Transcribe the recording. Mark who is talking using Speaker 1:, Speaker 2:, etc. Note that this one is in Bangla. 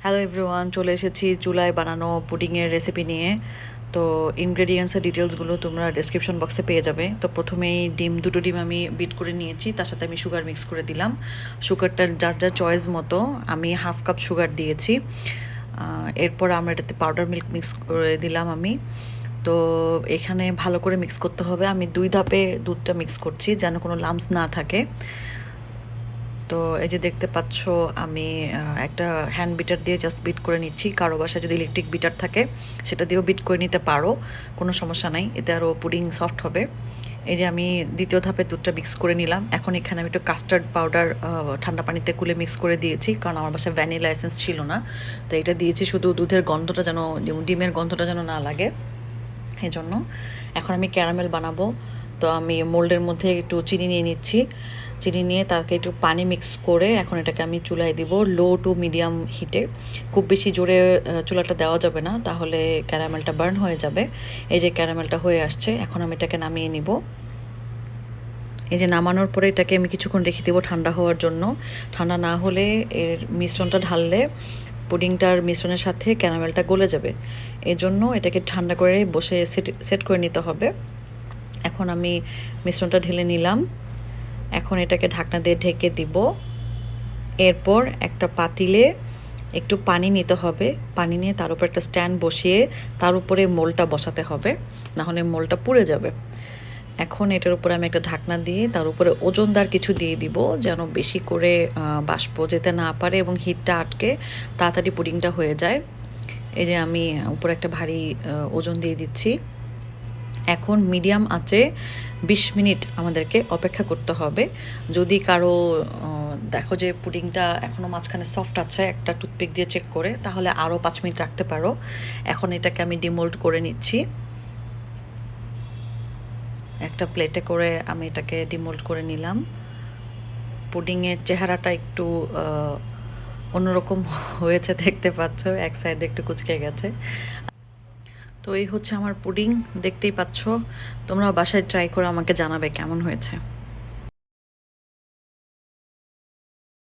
Speaker 1: হ্যালো এভরিওয়ান, চলে এসেছি চুলায় বানানো পুডিংয়ের রেসিপি নিয়ে। তো ইনগ্রেডিয়েন্টসের ডিটেলসগুলো তোমরা ডেসক্রিপশন বক্সে পেয়ে যাবে। তো প্রথমেই দুটো ডিম আমি বিট করে নিয়েছি, তার সাথে আমি সুগার মিক্স করে দিলাম। সুগারটা যার যার চয়েস মতো, আমি হাফ কাপ সুগার দিয়েছি। এরপর আমরা এটাতে পাউডার মিল্ক মিক্স করে দিলাম আমি। তো এখানে ভালো করে মিক্স করতে হবে। আমি 2 ধাপে দুধটা মিক্স করছি যেন কোনো লাম্পস না থাকে। তো এই যে দেখতে পাচ্ছ, আমি একটা হ্যান্ড বিটার দিয়ে জাস্ট বিট করে নিচ্ছি। কারো বাসায় যদি ইলেকট্রিক বিটার থাকে সেটা দিয়েও বিট করে নিতে পারো, কোনো সমস্যা নাই, এতে আরও পুডিং সফট হবে। এই যে আমি দ্বিতীয় ধাপে দুধটা মিক্স করে নিলাম। এখন এখানে আমি একটু কাস্টার্ড পাউডার ঠান্ডা পানিতে কুলে মিক্স করে দিয়েছি, কারণ আমার বাসায় ভ্যানিলা এসেন্স ছিল না। তো এটা দিয়েছি শুধু দুধের গন্ধটা যেন, ডিমের গন্ধটা যেন না লাগে, এই জন্য। এখন আমি ক্যারামেল বানাবো। তো আমি মোল্ডের মধ্যে একটু চিনি নিয়ে নিচ্ছি। চিনি নিয়ে তাকে একটু পানি মিক্স করে এখন এটাকে আমি চুলায় দিব লো টু মিডিয়াম হিটে। খুব বেশি জোরে চুলাটা দেওয়া যাবে না, তাহলে ক্যারামেলটা বার্ন হয়ে যাবে। এই যে ক্যারামেলটা হয়ে আসছে, এখন আমি এটাকে নামিয়ে নিব। এই যে নামানোর পরে এটাকে আমি কিছুক্ষণ রেখে দেবো ঠান্ডা হওয়ার জন্য। ঠান্ডা না হলে এর মিশ্রণটা ঢাললে পুডিংটার মিশ্রণের সাথে ক্যারামেলটা গলে যাবে। এই জন্য এটাকে ঠান্ডা করে বসে সেট করে নিতে হবে। এখন আমি মিশ্রণটা ঢেলে নিলাম। এখন এটাকে ঢাকনা দিয়ে ঢেকে দিব। এরপর একটা পাতিলে একটু পানি নিতে হবে। পানি নিয়ে তার উপর একটা স্ট্যান্ড বসিয়ে তার উপরে মোলটা বসাতে হবে, নাহলে মোলটা পুড়ে যাবে। এখন এটার উপরে আমি একটা ঢাকনা দিয়ে তার উপরে ওজনদার কিছু দিয়ে দিব, যেন বেশি করে বাষ্প যেতে না পারে এবং হিটটা আটকে তাড়াতাড়ি পুডিংটা হয়ে যায়। এই যে আমি উপরে একটা ভারী ওজন দিয়ে দিচ্ছি। এখন মিডিয়াম আঁচে 20 মিনিট আমাদেরকে অপেক্ষা করতে হবে। যদি কারো দেখো যে পুডিংটা এখনও মাঝখানে সফট আছে, একটা টুথপিক দিয়ে চেক করে, তাহলে আরও 5 মিনিট রাখতে পারো। এখন এটাকে আমি ডিমোল্ড করে নিচ্ছি। একটা প্লেটে করে আমি এটাকে ডিমোল্ড করে নিলাম। পুডিংয়ের চেহারাটা একটু অন্যরকম হয়েছে, দেখতে পাচ্ছ, এক সাইডে একটু কুঁচকে গেছে। তো এই হচ্ছে আমার পুডিং, দেখতেই পাচ্ছ। তোমরা বাসায় ট্রাই করে আমাকে জানাবে কেমন হয়েছে।